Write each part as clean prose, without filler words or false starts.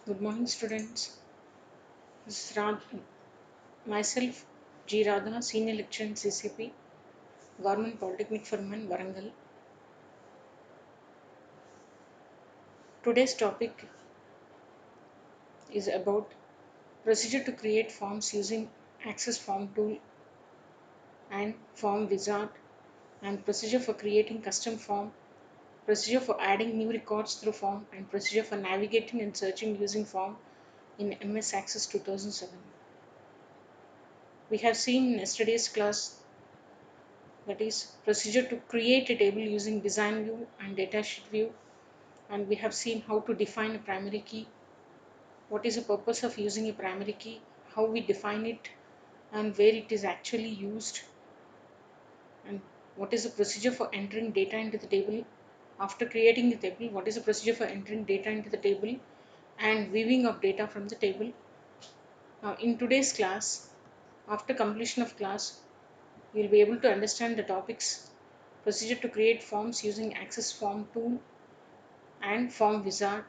Good morning, students. This is myself, G. Radha, Senior Lecturer in CCP, Government Polytechnic Firman, Warangal. Today's topic is about procedure to create forms using Access Form Tool and Form Wizard, and procedure for creating custom form, procedure for adding new records through form, and procedure for navigating and searching using form in MS Access 2007. We have seen in yesterday's class, that is procedure to create a table using design view and datasheet view, and we have seen how to define a primary key, what is the purpose of using a primary key, how we define it, and where it is actually used, and what is the procedure for entering data into the table. After creating the table, what is the procedure for entering data into the table and viewing of data from the table. Now in today's class, after completion of class, you will be able to understand the topics: procedure to create forms using Access Form Tool and Form Wizard,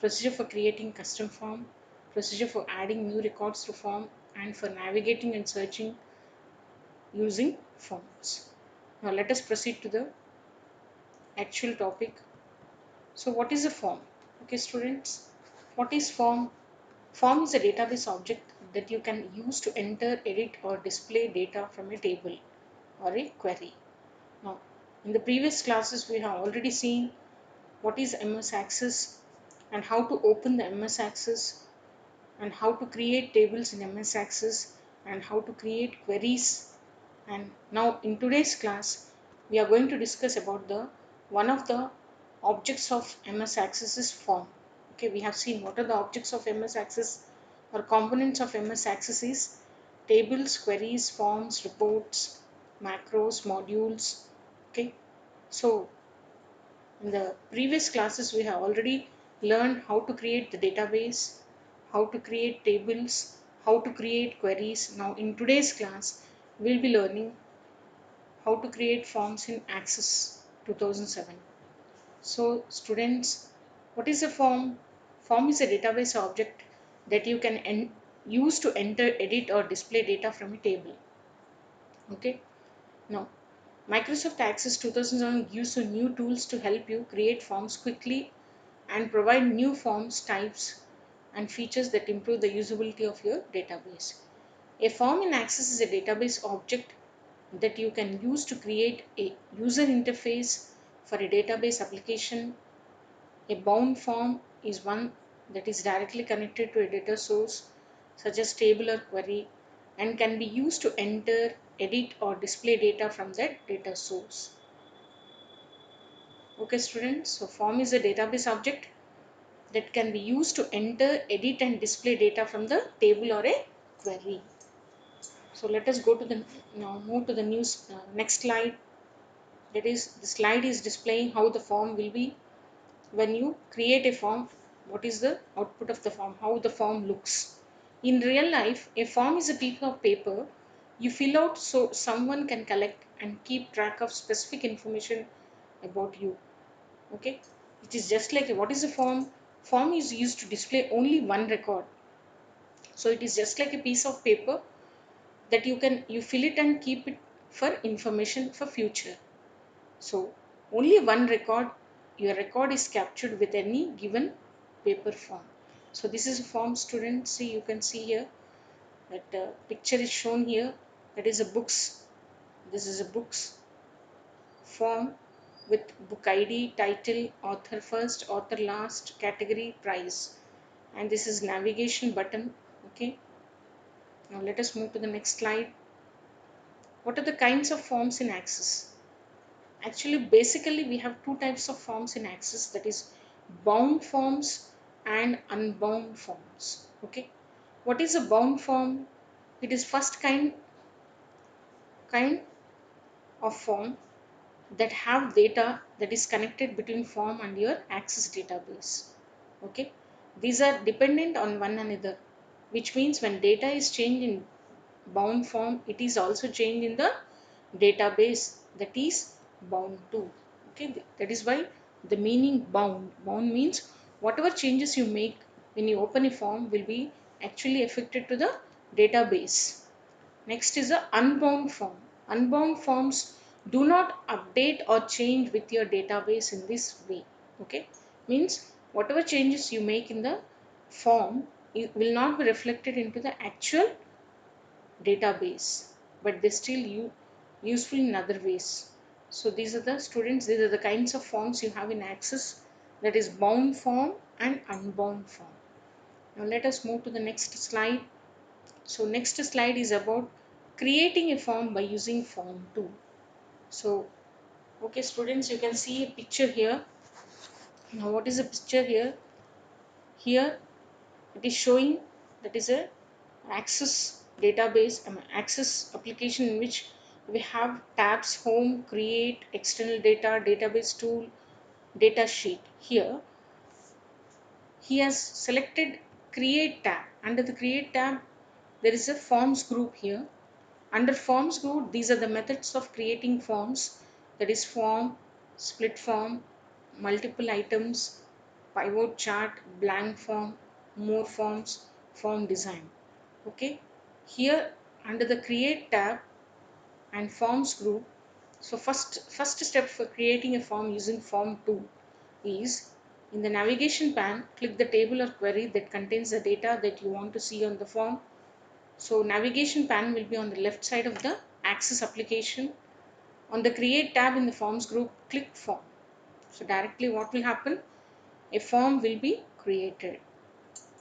procedure for creating custom form, procedure for adding new records to form, and for navigating and searching using forms. Now let us proceed to the actual topic. So what is a form? Okay students, what is form? Form is a database object that you can use to enter, edit or display data from a table or a query. Now in the previous classes we have already seen what is MS Access and how to open the MS Access, and how to create tables in MS Access, and how to create queries. And now in today's class we are going to discuss about the one of the objects of MS Access is form. Okay, we have seen what are the objects of MS Access or components of MS Access is tables, queries, forms, reports, macros, modules. Okay, so in the previous classes, we have already learned how to create the database, how to create tables, how to create queries. Now, in today's class, we'll be learning how to create forms in Access 2007. So, students, what is a form? Form is a database object that you can use to enter, edit, or display data from a table. Okay. Now, Microsoft Access 2007 gives you new tools to help you create forms quickly and provide new forms types and features that improve the usability of your database. A form in Access is a database object that you can use to create a user interface for a database application. A bound form is one that is directly connected to a data source such as table or query and can be used to enter, edit or display data from that data source. Okay students, so form is a database object that can be used to enter, edit and display data from the table or a query. So let us go to the now move to the next slide. That is, the slide is displaying how the form will be when you create a form. What is the output of the form? How the form looks. In real life, a form is a piece of paper you fill out so someone can collect and keep track of specific information about you. Okay, it is just like what is a form? Form is used to display only one record. So it is just like a piece of paper that you fill it and keep it for information for future. So only one record, your record is captured with any given paper form. So this is a form students. See, you can see here that picture is shown here. That is a books. This is a books form with book ID, title, author first, author last, category, price, and this is navigation button. Okay, now let us move to the next slide. What are the kinds of forms in Access? Actually, basically, we have two types of forms in Access, that is bound forms and unbound forms. Okay, what is a bound form? It is first kind of form that have data that is connected between form and your Access database. Okay, these are dependent on one another, which means when data is changed in bound form, it is also changed in the database that is bound to. Okay, that is why the meaning bound means whatever changes you make when you open a form will be actually affected to the database. Next is a unbound form. Unbound forms do not update or change with your database in this way. Okay, means whatever changes you make in the form, it will not be reflected into the actual database, but they still useful in other ways. So these are the students, these are the kinds of forms you have in Access, that is bound form and unbound form. Now let us move to the next slide. So next slide is about creating a form by using form tool. So okay students, you can see a picture here. Now what is the picture here? Here it is showing that is a Access database, Access application in which we have tabs home, create, external data, database tool, data sheet. Here he has selected create tab. Under the create tab there is a forms group here. Under forms group, these are the methods of creating forms, that is form, split form, multiple items, pivot chart, blank form, more forms, form design. Okay, here under the create tab and forms group, so first step for creating a form using form 2 is, in the navigation pane click the table or query that contains the data that you want to see on the form. So navigation pane will be on the left side of the Access application. On the create tab in the forms group, click form. So directly what will happen? A form will be created.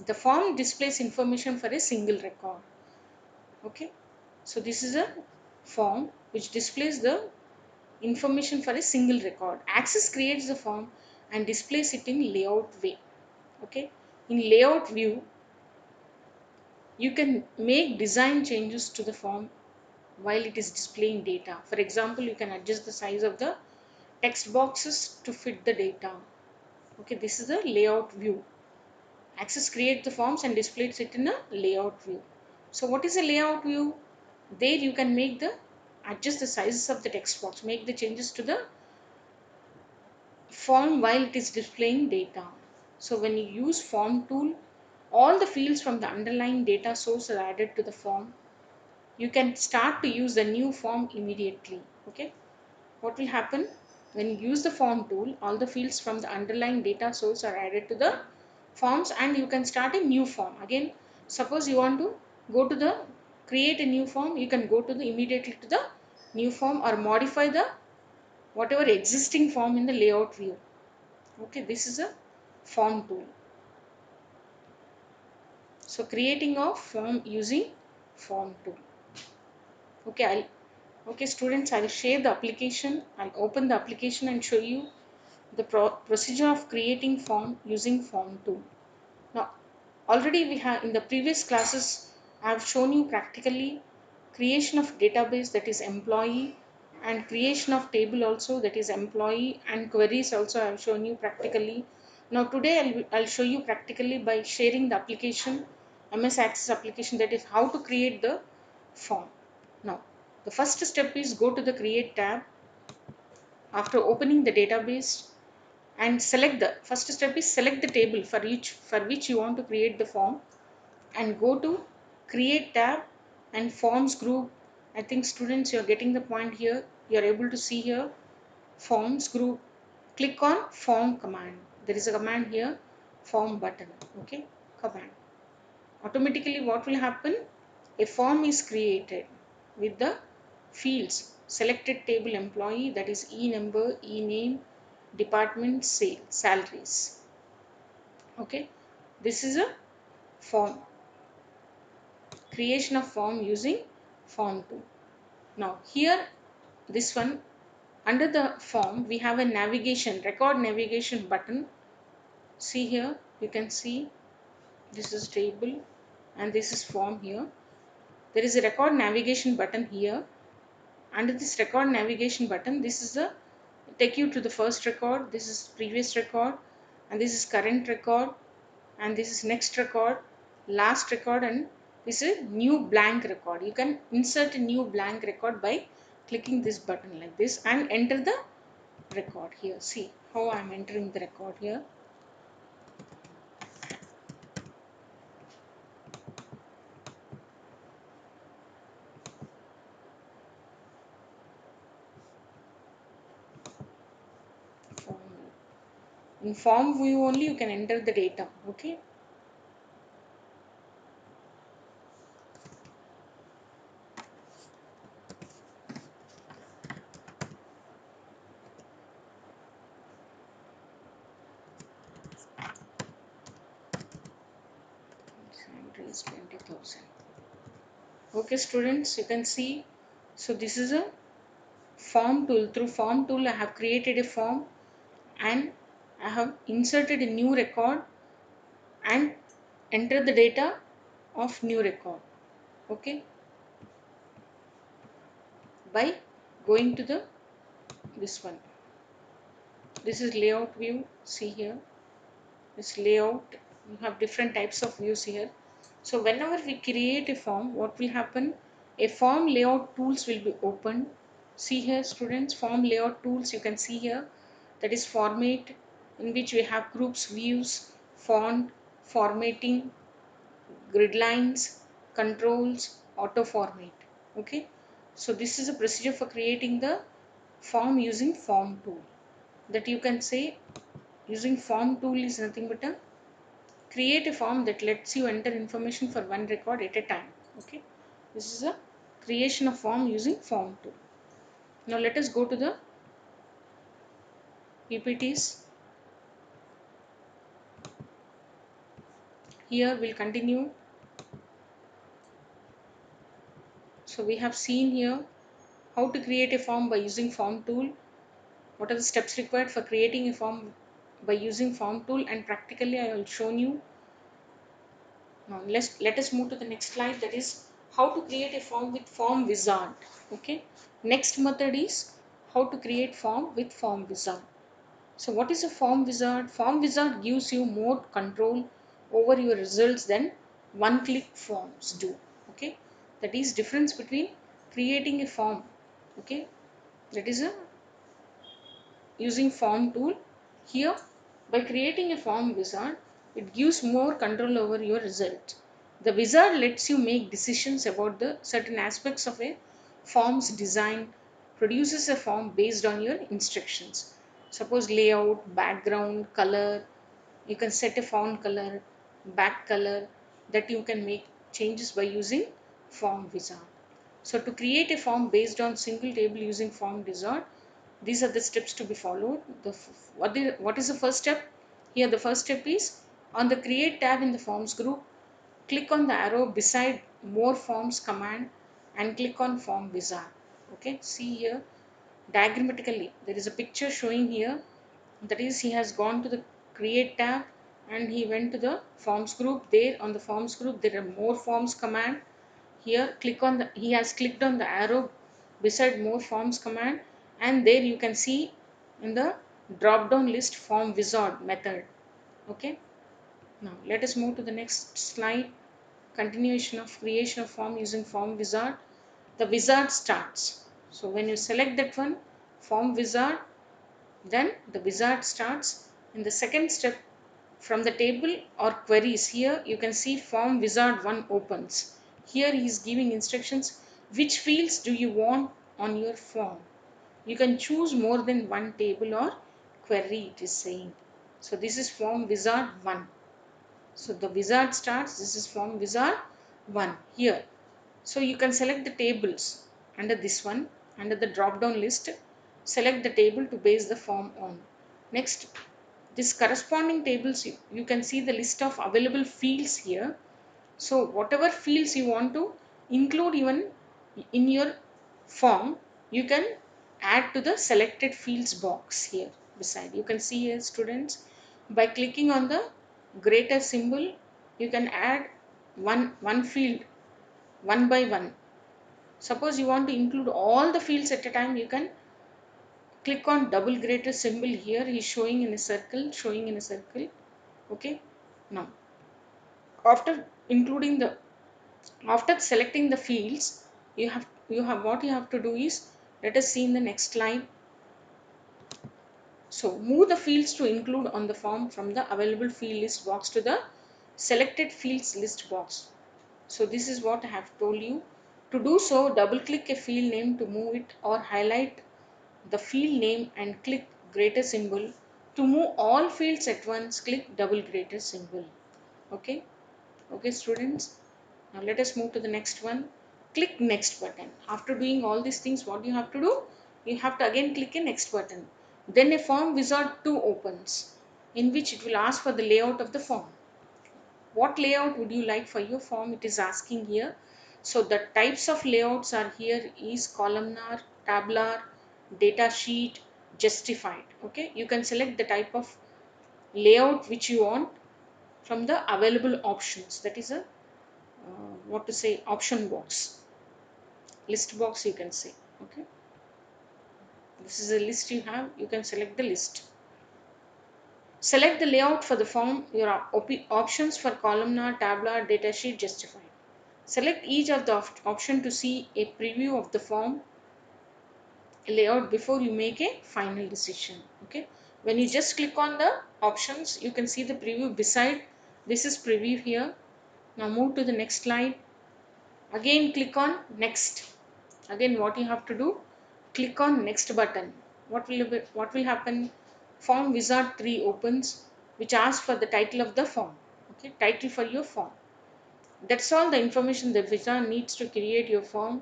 The form displays information for a single record. Okay, so this is a form which displays the information for a single record. Access creates the form and displays it in layout way. Okay, in layout view you can make design changes to the form while it is displaying data. For example, you can adjust the size of the text boxes to fit the data. Okay, this is the layout view. Access creates the forms and displays it in a layout view. So what is a layout view? There you can make the adjust the sizes of the text box, make the changes to the form while it is displaying data. So when you use form tool, all the fields from the underlying data source are added to the form. You can start to use the new form immediately. Okay, what will happen when you use the form tool, all the fields from the underlying data source are added to the forms and you can start a new form. Again, suppose you want to go to the create a new form, you can go to the immediately to the new form or modify the whatever existing form in the layout view. Okay, this is a form tool. So creating a form using form tool. Okay, okay students, I will share the application. I'll open the application and show you the procedure of creating form using form tool. Now already we have in the previous classes I have shown you practically creation of database, that is employee, and creation of table also, that is employee, and queries also I have shown you practically. Now today I'll show you practically by sharing the application, MS Access application, that is how to create the form. Now the first step is go to the create tab. After opening the database and select the first step is select the table for which you want to create the form and go to create tab and forms group. I think students you are getting the point here. You are able to see here forms group. Click on form command. There is a command here, form button. Okay, command. Automatically what will happen? A form is created with the fields selected table employee, that is e number, e name, department, sale, salaries. Okay, this is a form, creation of form using form tool. Now here this one, under the form we have a navigation, record navigation button. See here, you can see this is table and this is form. Here there is a record navigation button here. Under this record navigation button, this is the take you to the first record, this is previous record, and this is current record, and this is next record, last record, and this is new blank record. You can insert a new blank record by clicking this button like this and enter the record here. See how I am entering the record here. In form view only you can enter the data. Okay. Salary is 20,000. Okay students, you can see. So this is a form tool. Through form tool I have created a form and I have inserted a new record and enter the data of new record. Okay, by going to the this one. This is layout view. See here, this layout. You have different types of views here. So whenever we create a form, what will happen? A form layout tools will be opened. See here students, form layout tools you can see here. That is format, in which we have groups, views, font, formatting, grid lines, controls, auto format. Okay. So this is a procedure for creating the form using form tool. That you can say using form tool is nothing but a create a form that lets you enter information for one record at a time. Okay. This is a creation of form using form tool. Now let us go to the PPTs. Here we'll continue. So we have seen here how to create a form by using form tool. What are the steps required for creating a form by using form tool, and practically I will show you. Now let us move to the next slide, that is how to create a form with form wizard. Okay. Next method is how to create form with form wizard. So what is a form wizard? Form wizard gives you more control over your results than one click forms do. Okay. That is difference between creating a form. Okay. That is a using form tool. Here by creating a form wizard, it gives more control over your result. The wizard lets you make decisions about the certain aspects of a form's design, produces a form based on your instructions. Suppose layout, background, color. You can set a font color, back color, that you can make changes by using form wizard. So to create a form based on single table using form wizard, these are the steps to be followed. What is the first step? Here the first step is on the create tab in the forms group, click on the arrow beside more forms command and click on form wizard. Okay, see here diagrammatically there is a picture showing here, that is he has gone to the create tab and he went to the forms group. There on the forms group there are more forms command. Here click on the, he has clicked on the arrow beside more forms command, and there you can see in the drop down list form wizard method. Okay. Now let us move to the next slide. Continuation of creation of form using form wizard. The wizard starts. So when you select that one, form wizard, then the wizard starts. In the second step, from the table or queries, here you can see form wizard 1 opens. Here he is giving instructions which fields do you want on your form. You can choose more than one table or query, it is saying. So this is form wizard 1. So the wizard starts, this is form wizard 1 here. So you can select the tables under this one, under the drop down list, select the table to base the form on. Next, this corresponding tables, you can see the list of available fields here. So whatever fields you want to include even in your form, you can add to the selected fields box here beside. You can see here students, by clicking on the greater symbol, you can add one field one by one. Suppose you want to include all the fields at a time, you can click on double greater symbol here. He is showing in a circle, showing in a circle. Okay. Now after including the, after selecting the fields, you have what you have to do is, let us see in the next slide. So move the fields to include on the form from the available field list box to the selected fields list box. So this is what I have told you. To do so, double click a field name to move it, or highlight the field name and click greater symbol To move all fields at once, click double greater symbol. Okay, okay students. Now let us move to the next one. Click next button. After doing all these things, what you have to do? You have to again click a next button. Then a form wizard 2 opens, in which it will ask for the layout of the form. What layout would you like for your form? It is asking here. So the types of layouts are here is columnar, tabular, data sheet, justified. Okay, you can select the type of layout which you want from the available options. That is a what to say, option box, list box you can say. Okay, this is a list you have. You can select the list. Select the layout for the form. Your options for columnar, tabular, datasheet, justified. Select each of the option to see a preview of the form layout before you make a final decision. Okay, when you just click on the options, you can see the preview beside. This is preview here. Now move to the next slide. Again click on next. Again what you have to do, click on next button. What will happen? Form wizard 3 opens, which asks for the title of the form. Okay, title for your form. That's all the information the wizard needs to create your form.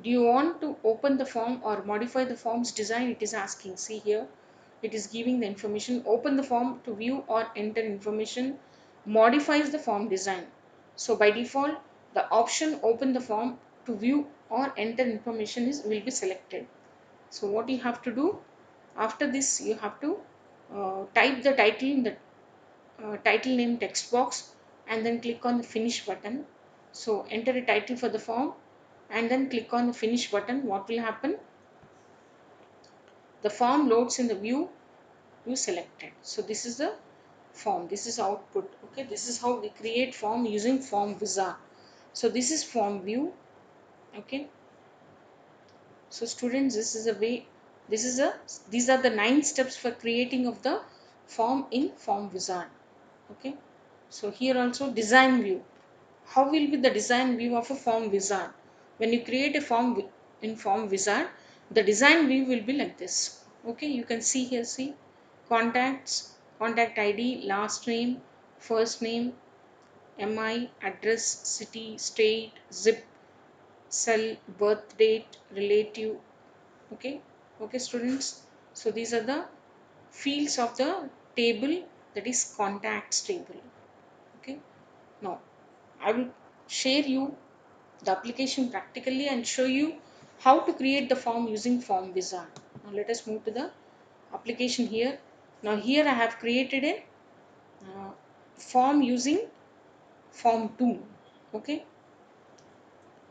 Do you want to open the form or modify the form's design? It is asking. See here, it is giving the information. Open the form to view or enter information. Modifies the form design. So by default, the option open the form to view or enter information is will be selected. So what you have to do after this, you have to type the title in the title name text box and then click on the finish button. So enter a title for the form and then click on the finish button. What will happen? The form loads in the view you selected. So this is the form. This is output. Okay, this is how we create form using form wizard. So this is form view. Okay. So students, this is a way. This is a. These are the 9 steps for creating of the form in form wizard. Okay. So here also design view. How will be the design view of a form wizard? When you create a form in form wizard, the design view will be like this. Okay, you can see here, see contacts, contact ID, last name, first name, MI, address, city, state, zip, cell, birth date, relative. Okay, okay students. So these are the fields of the table, that is contacts table. Okay, now I will share you the application practically and show you how to create the form using form wizard. Now let us move to the application here. Now here I have created a form using form 2. Okay,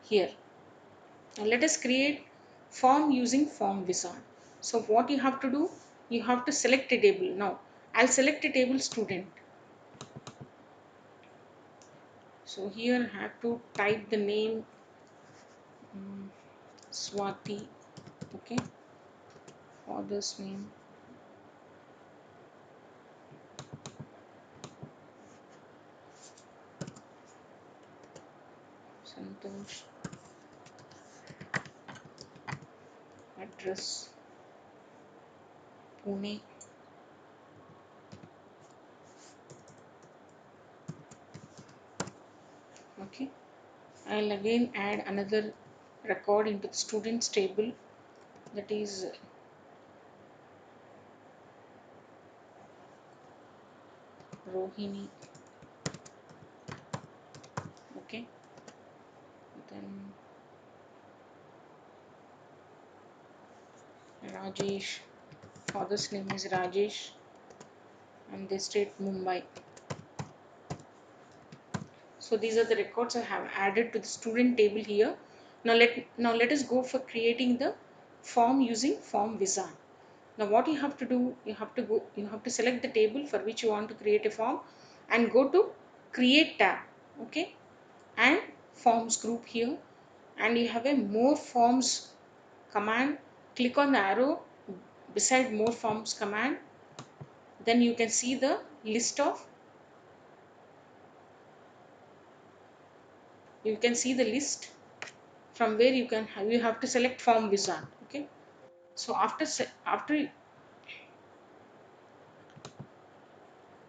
here. Now let us create form using form wizard. So what you have to do, you have to select a table. Now I'll select a table student. So here I have to type the name Swati. Okay, father's name Santosh, address Pune. Okay, I'll again add another record into the students table, that is Rohini. Okay, then Rajesh, father's name is Rajesh and the state Mumbai. So these are the records I have added to the student table here. Now let us go for creating the form using form wizard. Now what you have to do, you have to select the table for which you want to create a form and go to create tab. Okay, and forms group here, and you have a more forms command. Click on the arrow beside more forms command, then you can see the list of, you can see the list from where you have to select form wizard. Okay, so after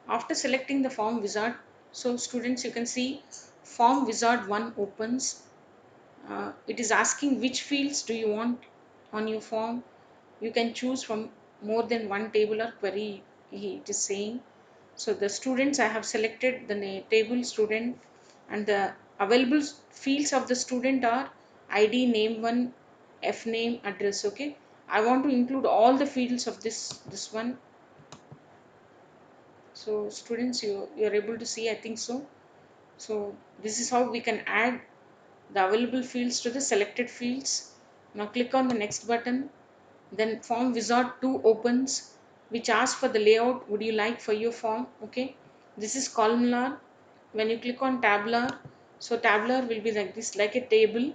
After selecting the form wizard, so students, you can see form wizard 1 opens. It is asking which fields do you want on your form. You can choose from more than one table or query, it is saying. So the students, I have selected the table student, and the available fields of the student are id, name 1, f name, address. Okay, I want to include all the fields of this one. So students, you're able to see, I think so. So this is how we can add the available fields to the selected fields. Now click on the next button. Then form wizard 2 opens, which asks for the layout would you like for your form. Okay, this is columnar. When you click on tabular, so tabular will be like this, like a table.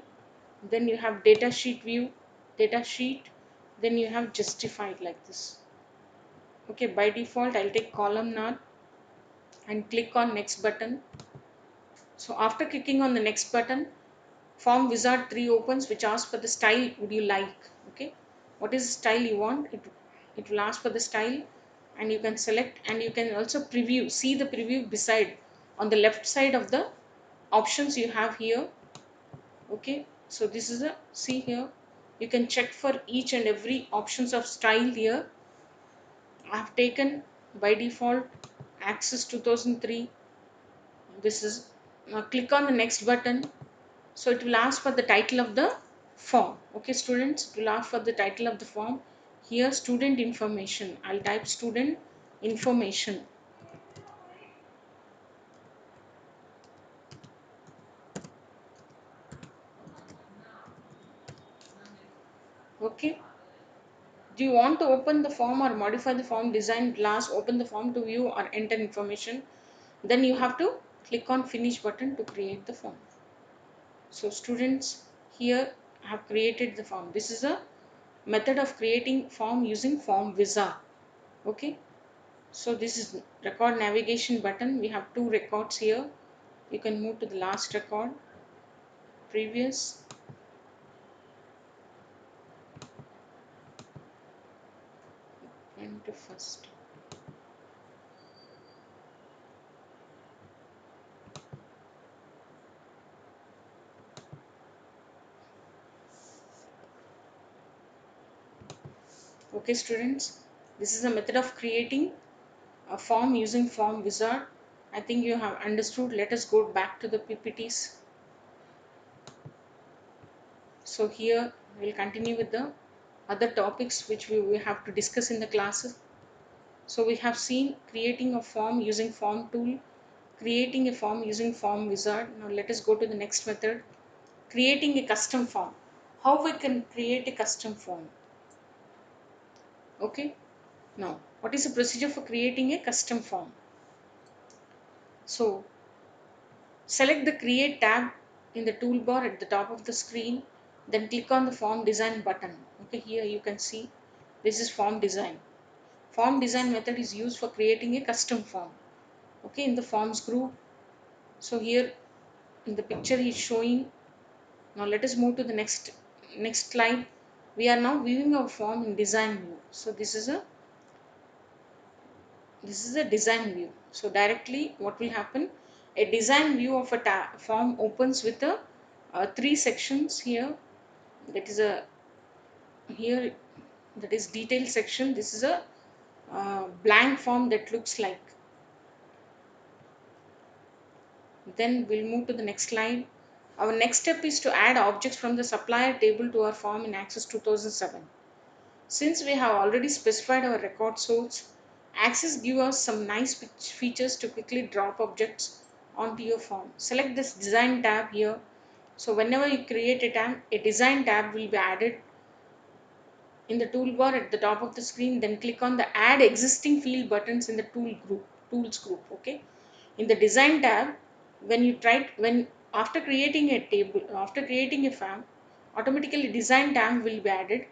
Then you have data sheet view, data sheet. Then you have justified like this. Okay, by default I'll take columnar and click on next button. So after clicking on the next button, form wizard 3 opens, which asks for the style would you like. Okay, what is the style you want. It will ask for the style, and you can select, and you can also preview, see the preview beside on the left side of the options you have here. Okay, so this is a, see here, you can check for each and every options of style here. I have taken by default Axis 2003. This is, now click on the next button. So it will ask for the title of the form. Okay students, it will ask for the title of the form. Here student information, I'll type student information. Okay, do you want to open the form or modify the form design glass, open the form to view or enter information? Then you have to click on finish button to create the form. So students, here I have created the form. This is a method of creating form using form wizard. Okay, so this is record navigation button. We have two records here. You can move to the last record, previous, and to first. Okay students, this is a method of creating a form using form wizard. I think you have understood. Let us go back to the PPTs. So here we'll continue with the other topics which we will have to discuss in the classes. So we have seen creating a form using form tool, creating a form using form wizard. Now let us go to the next method, creating a custom form. How we can create a custom form. Okay, now what is the procedure for creating a custom form? So select the create tab in the toolbar at the top of the screen, then click on the form design button. Okay, here you can see this is form design. Form design method is used for creating a custom form. Okay, in the forms group. So here in the picture is showing. Now let us move to the next slide. We are now viewing our form in design view. So this is a design view. So directly what will happen, a design view of a form opens with a three sections here. That is a, here, that is detail section. This is a blank form that looks like. Then we'll move to the next slide. Our next step is to add objects from the supplier table to our form in Access 2007. Since we have already specified our record source, Access gives us some nice features to quickly drop objects onto your form. Select this design tab here. So whenever you create a design tab will be added in the toolbar at the top of the screen. Then click on the add existing field buttons in the tools group. Okay, in the design tab, when you try when after creating a table, after creating a form, automatically design tab will be added.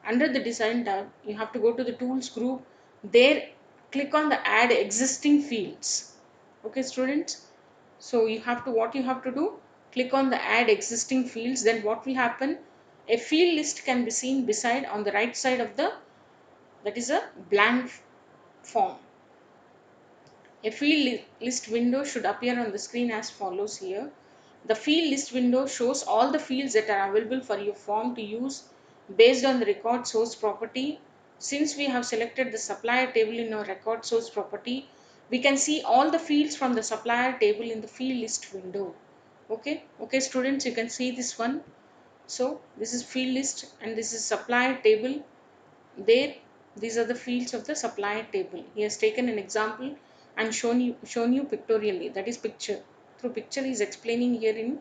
Under the design tab, you have to go to the tools group. There click on the add existing fields. Okay students, so you have to, what you have to do, click on the add existing fields. Then what will happen, a field list can be seen beside on the right side of the, that is a blank form. A list window should appear on the screen as follows here. The field list window shows all the fields that are available for your form to use based on the record source property. Since we have selected the supplier table in our record source property, we can see all the fields from the supplier table in the field list window. Okay, students, you can see this one. So this is field list and this is supplier table. There, these are the fields of the supplier table. He has taken an example and shown you pictorially, that is picture. Through picture he is explaining here in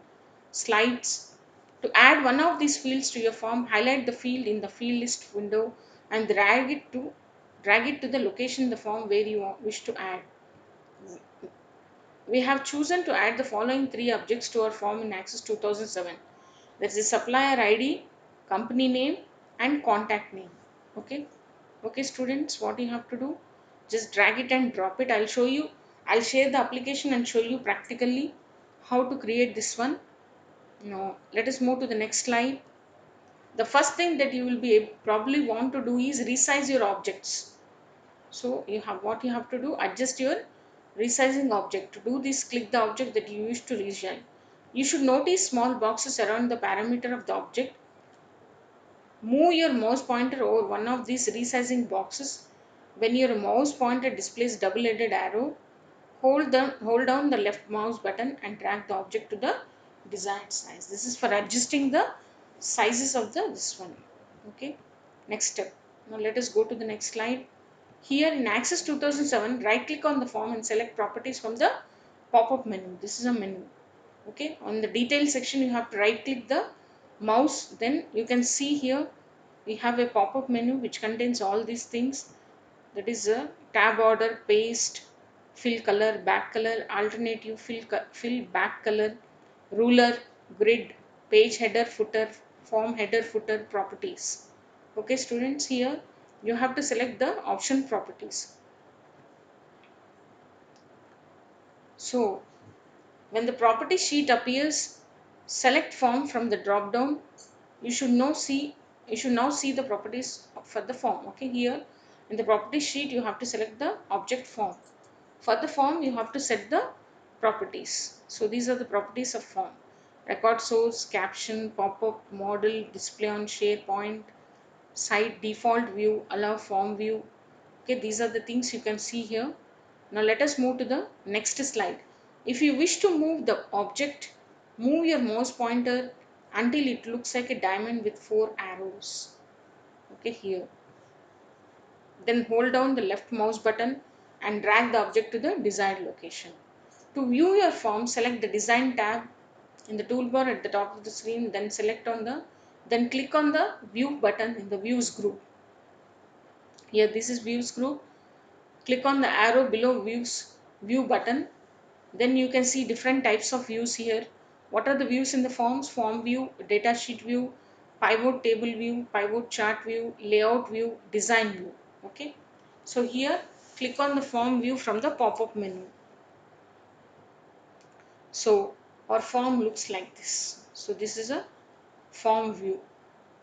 slides. To add one of these fields to your form, highlight the field in the field list window and drag it to the location in the form where you wish to add. We have chosen to add the following three objects to our form in Access 2007. That is the supplier ID, company name and contact name. Okay, students, what you have to do, just drag it and drop it. I'll share the application and show you practically how to create this one. Now let us move to the next slide. The first thing that you will be probably want to do is resize your objects. So what you have to do, adjust your resizing object. To do this, click the object that you wish to resize. You should notice small boxes around the parameter of the object. Move your mouse pointer over one of these resizing boxes. When your mouse pointer displays double-headed arrow, hold down the left mouse button and drag the object to the desired size. This is for adjusting the sizes of this one. Okay. Next step. Now let us go to the next slide. Here in Access 2007, right click on the form and select properties from the pop-up menu. This is a menu. Okay, on the detail section you have to right click the mouse, then you can see here we have a pop-up menu which contains all these things. That is a tab order, paste, fill color, back color, alternative, fill back color, ruler, grid, page header, footer, form header, footer, properties. Okay, students, here you have to select the option properties. So when the property sheet appears, select form from the drop down. You should now see the properties for the form. Okay, here in the property sheet you have to select the object form. For the form you have to set the properties. So these are the properties of form: record source, caption, pop-up, model, display on SharePoint, site default view, allow form view. Okay, these are the things you can see here. Now let us move to the next slide. If you wish to move the object, move your mouse pointer until it looks like a diamond with four arrows. Okay, here. Then hold down the left mouse button and drag the object to the desired location. To view your form, select the design tab in the toolbar at the top of the screen, then click on the view button in the views group. Here this is views group. Click on the arrow below view button. Then you can see different types of views here. What are the views in the forms? Form view, data sheet view, pivot table view, pivot chart view, layout view, design view. Okay. So here click on the form view from the pop-up menu. So our form looks like this. So this is a form view.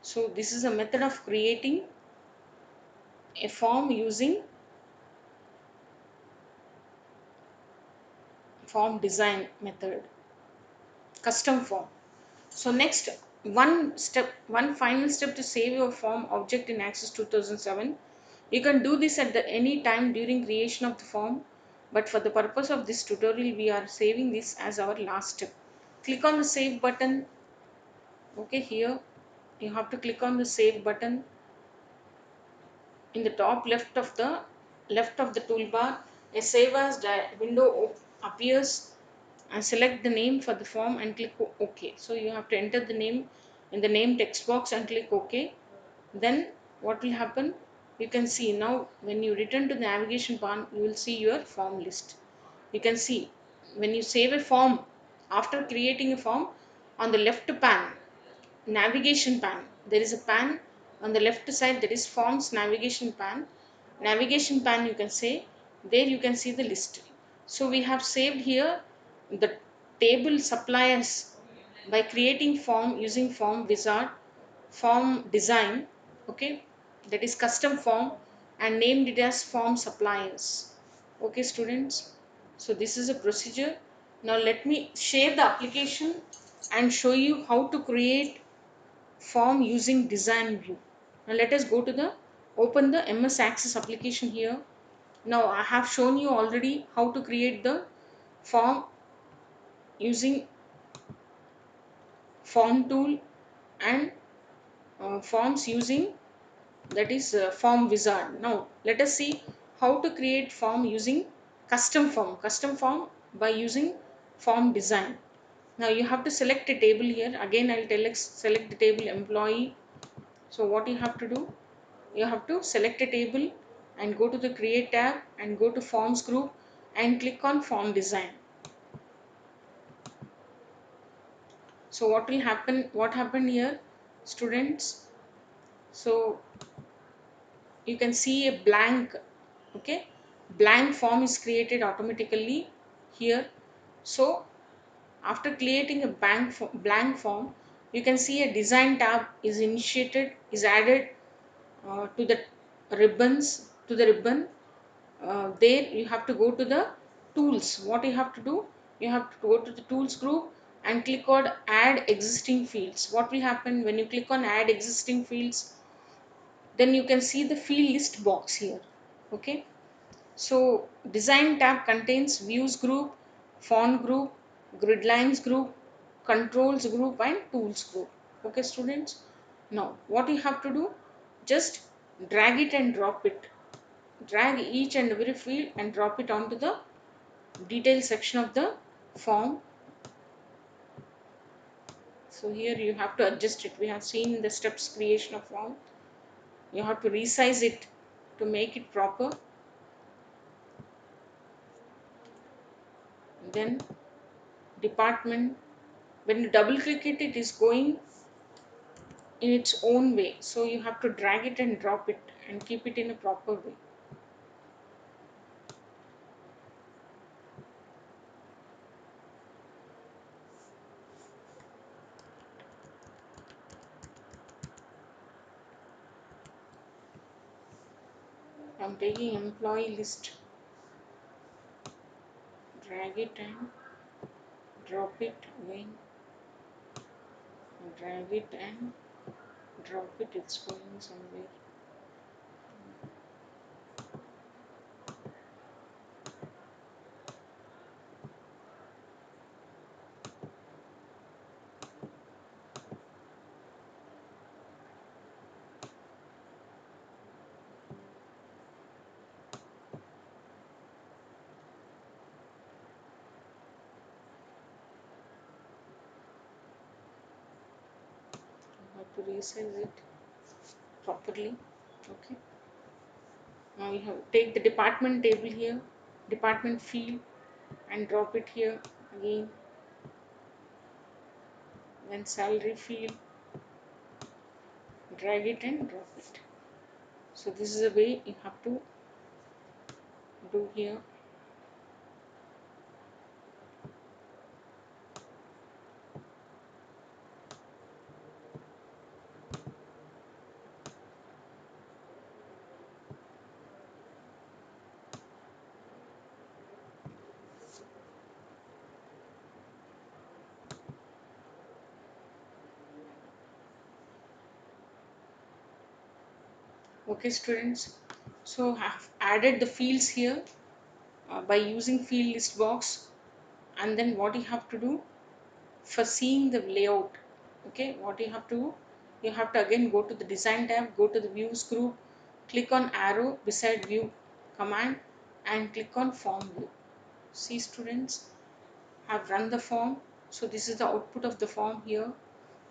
So this is a method of creating a form using form design method, custom form. So next, one final step to save your form object in Access 2007. You can do this at any time during creation of the form, but for the purpose of this tutorial, we are saving this as our last step. Click on the save button. Okay, here you have to click on the save button in the top left of the toolbar. A save as window appears, and select the name for the form and click OK. So you have to enter the name in the name text box and click OK. Then what will happen? You can see now when you return to the navigation bar, you will see your form list. You can see when you save a form, after creating a form, on the left pan, navigation pan, there is a pan on the left side, that is forms navigation pan, you can say. There you can see the list. So we have saved here the table suppliers by creating form using form wizard, form design. Okay, that is custom form, and named it as form suppliers. Okay, students. So this is a procedure. Now let me share the application and show you how to create form using design view. Now let us go to the open the MS Access application here. Now I have shown you already how to create the form using form tool and forms using, that is form wizard. Now let us see how to create form using custom form by using form design. Now you have to select a table here. Again I'll tell select the table employee. So what you have to do, you have to select a table and go to the create tab and go to forms group and click on form design. So what happened here, students? So you can see a blank, okay, blank form is created automatically here. So after creating a blank form, you can see a design tab is added to the ribbon. There you have to go to the tools. What you have to do, you have to go to the tools group and click on add existing fields. What will happen when you click on add existing fields? Then you can see the field list box here. Okay, so design tab contains views group, font group, grid lines group, controls group and tools group. Okay students, now what you have to do, just drag it and drop it. Drag each and every field and drop it onto the detail section of the form. So here you have to adjust it. We have seen the steps creation of form. You have to resize it to make it proper. Then department, when you double click it, it is going in its own way. So you have to drag it and drop it and keep it in a proper way. I'm taking employee list, drag it and drop it again, drag it and drop it, it's going somewhere. You have to resize it properly. Okay, now you have take the department table here, department field, and drop it here again. Then salary field, drag it and drop it. So this is the way you have to do here. Okay students, so I have added the fields here by using field list box. And then what you have to do for seeing the layout, okay, what you have to do, you have to again go to the design tab, go to the views group, click on arrow beside view command and click on form view. See students, have run the form. So this is the output of the form here.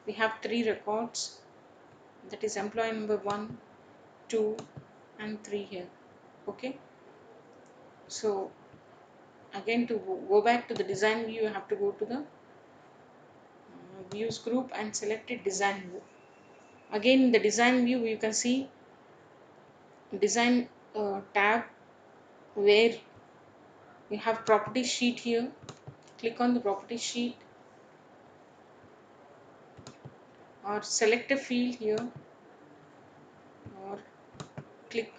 We have 3 records, that is employee number 1, 2 and 3 here. Okay, so again to go back to the design view, you have to go to the views group and select it design view. Again in the design view you can see design tab where you have property sheet here. Click on the property sheet or select a field here, or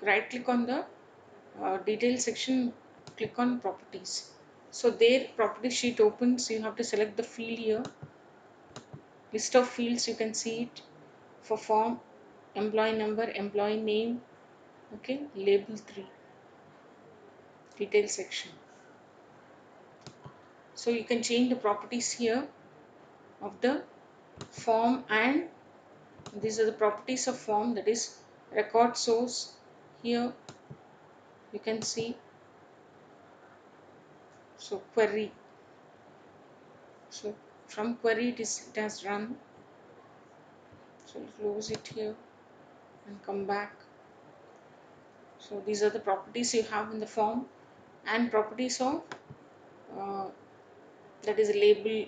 right click on the detail section, click on properties. So there property sheet opens, you have to select the field here. List of fields, you can see it for form, employee number, employee name, okay, label 3, detail section. So you can change the properties here of the form, and these are the properties of form, that is record source. Here you can see, so query, so from query it has run. So close it here and come back. So these are the properties you have in the form, and properties of uh, that is label,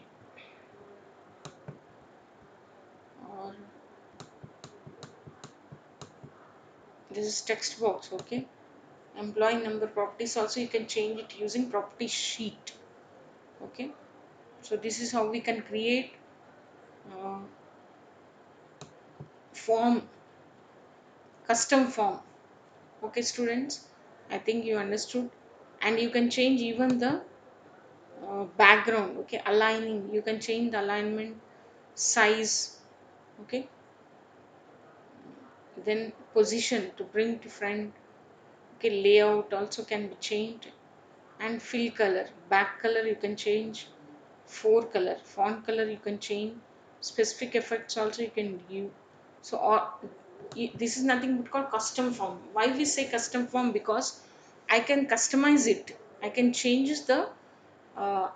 or this is text box, okay. Employee number properties also you can change it using property sheet, okay. So this is how we can create uh, form, custom form, okay students. I think you understood. And you can change even the background, okay, aligning, you can change the alignment, size, okay. Then position to bring to front, okay. Layout also can be changed. And fill color, back color you can change, fore color, font color you can change, specific effects also you can give. So this is nothing but called custom form. Why we say custom form? Because I can customize it, I can change the uh,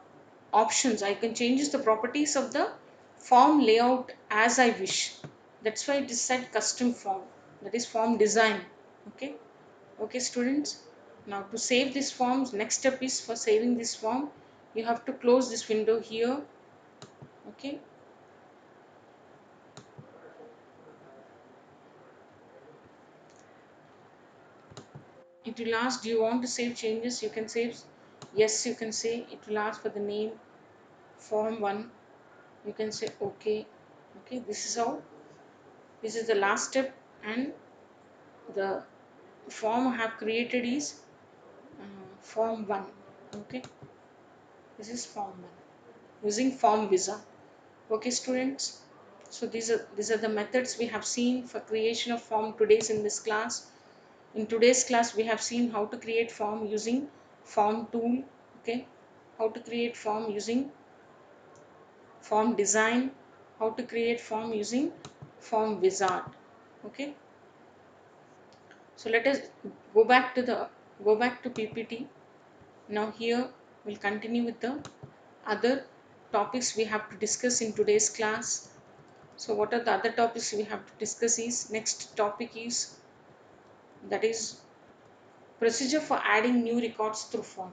options, I can change the properties of the form layout as I wish. That's why it is said custom form, that is form design, okay. Okay students, now to save this forms, next step is for saving this form, you have to close this window here, okay. It will ask, do you want to save changes? You can save, yes, you can say. It will ask for the name, form 1, you can say okay. Okay, this is how, this is the last step. And the form I have created is form 1, okay. This is form 1 using form visa, okay students. So these are the methods we have seen for creation of form today's in this class. In today's class we have seen how to create form using form tool, okay, how to create form using form design, how to create form using form wizard, okay. So let us go back to PPT. Now here we'll continue with the other topics we have to discuss in today's class. So what are the other topics we have to discuss is, next topic is, that is procedure for adding new records through form.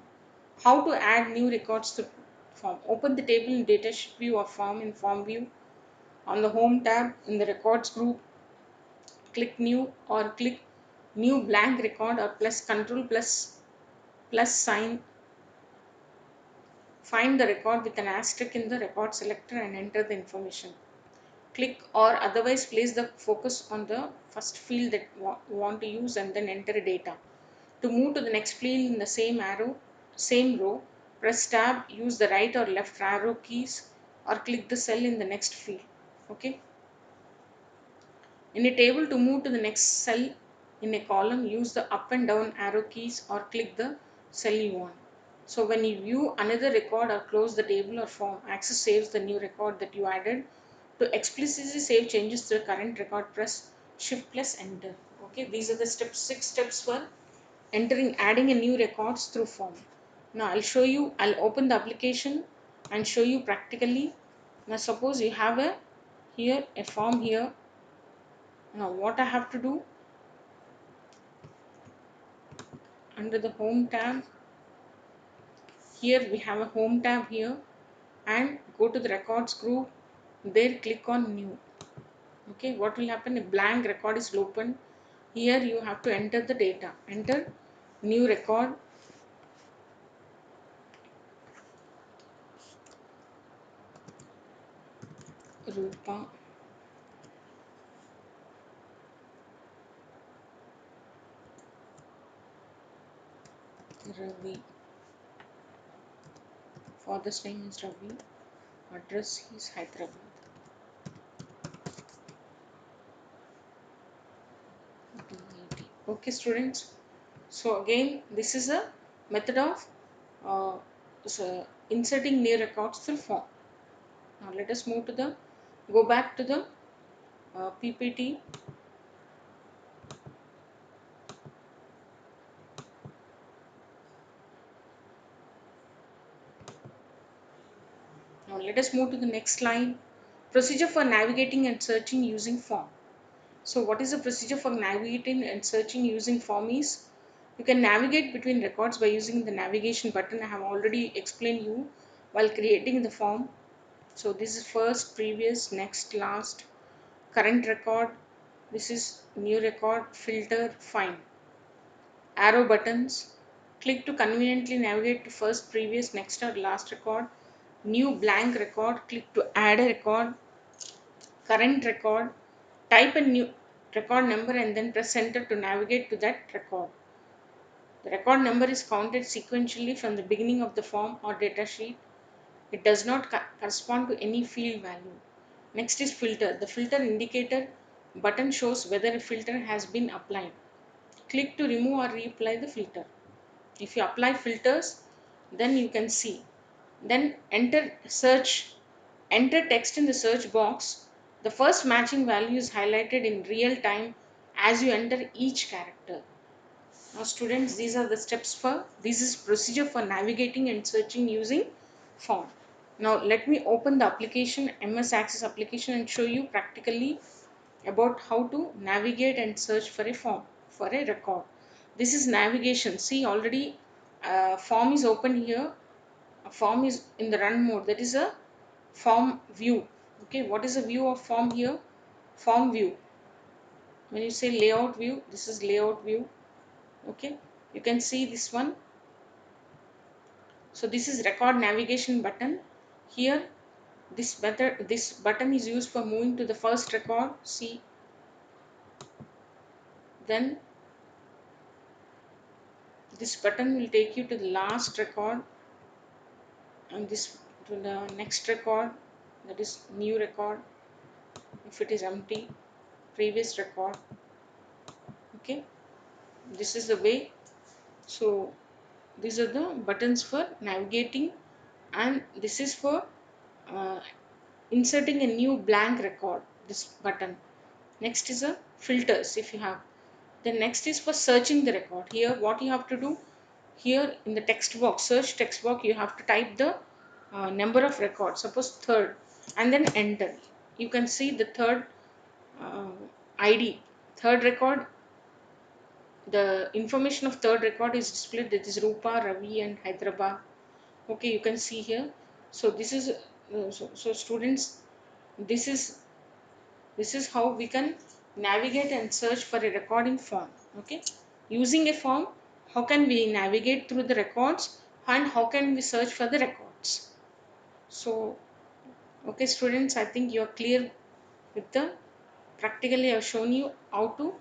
How to add new records through form? Open the table in datasheet view or form in form view. On the home tab in the records group, click new or click new blank record, or plus control plus sign. Find the record with an asterisk in the record selector and enter the information. Click or otherwise place the focus on the first field that you want to use, and then enter data. To move to the next field in the same row, press tab, use the right or left arrow keys, or click the cell in the next field. Okay. In a table, to move to the next cell in a column, use the up and down arrow keys or click the cell you want. So when you view another record or close the table or form, Access saves the new record that you added. To explicitly save changes to the current record, press Shift plus Enter. Okay, these are the steps, 6 steps for adding a new records through form. Now I'll open the application and show you practically. Now suppose you have a form here. Now what I have to do, under the home tab, here we have a home tab here, and go to the records group, there click on new. Okay, what will happen, a blank record is open. Here you have to enter the data, enter new record, Rupa Ravi. Father's name is Ravi. Address is Hyderabad. DAT. Okay, students. So again, this is a method of uh, inserting new records through form. Now let us move to the go back to the PPT. Now let us move to the next line. Procedure for navigating and searching using form. So what is the procedure for navigating and searching using form is you can navigate between records by using the navigation button. I have already explained you while creating the form. So this is first, previous, next, last, current record. This is new record, filter, find. Arrow buttons. Click to conveniently navigate to first, previous, next or last record. New blank record. Click to add a record. Current record. Type a new record number and then press enter to navigate to that record. The record number is counted sequentially from the beginning of the form or data sheet. It does not correspond to any field value. Next is filter. The filter indicator button shows whether a filter has been applied. Click to remove or reapply the filter. If you apply filters, then you can see. Then enter text in the search box. The first matching value is highlighted in real time as you enter each character. Now students, these are the steps for, this is procedure for navigating and searching using form. Now let me open the application, MS Access application, and show you practically about how to navigate and search for a form, for a record. This is navigation. See, already form is open here. A form is in the run mode. That is a form view. Okay, what is the view of form here? Form view. When you say layout view, this is layout view. Okay, you can see this one. So this is record navigation button. Here, this button is used for moving to the first record. See, then this button will take you to the last record, and this to the next record, that is new record. If it is empty, previous record. Okay, this is the way. So these are the buttons for navigating, and this is for uh, inserting a new blank record, this button. Next is a filters if you have. Then next is for searching the record. Here what you have to do, here in the text box, search text box, you have to type the number of records, suppose third, and then enter. You can see the third uh, ID, third record, the information of third record is displayed, that is Rupa, Ravi and Hyderabad. Okay, you can see here. So this is so students, this is how we can navigate and search for a recording form. Okay, using a form, how can we navigate through the records and how can we search for the records? So okay students, I think you are clear with the practically I have shown you how to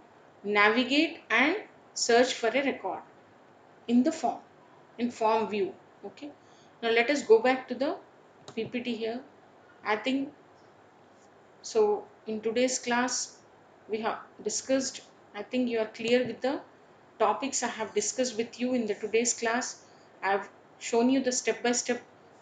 navigate and search for a record in the form, in form view. Okay, now let us go back to the PPT here. I think so in today's class we have discussed, I think you are clear with the topics I have discussed with you in the today's class. I have shown you the step by step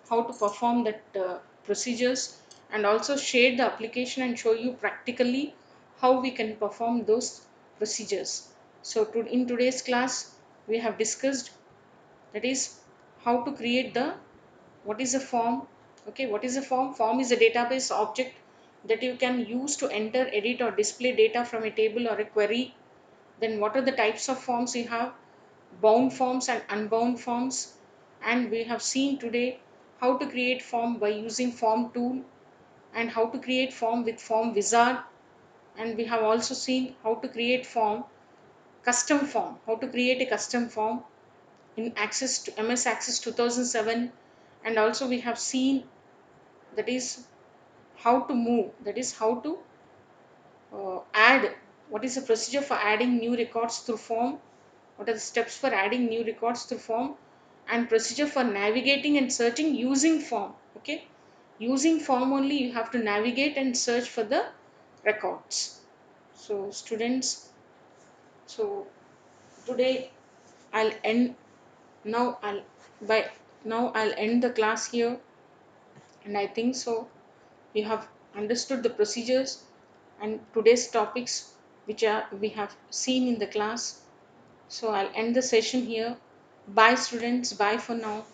how to perform that procedures, and also share the application and show you practically how we can perform those procedures. So in today's class we have discussed, that is how to create the, what is a form. Okay, what is a form? Form is a database object that you can use to enter, edit or display data from a table or a query. Then what are the types of forms you have? Bound forms and unbound forms. And we have seen today how to create form by using form tool, and how to create form with form wizard. And we have also seen how to create form, custom form, how to create a custom form in Access to MS Access 2007. And also we have seen, that is how to move, that is how to add, what is the procedure for adding new records through form, what are the steps for adding new records through form, and procedure for navigating and searching using form. Okay, using form only you have to navigate and search for the records. So students, so today I'll end now I'll by now I'll end the class here, and I think so you have understood the procedures and today's topics which are we have seen in the class. So I'll end the session here. Bye students, bye for now.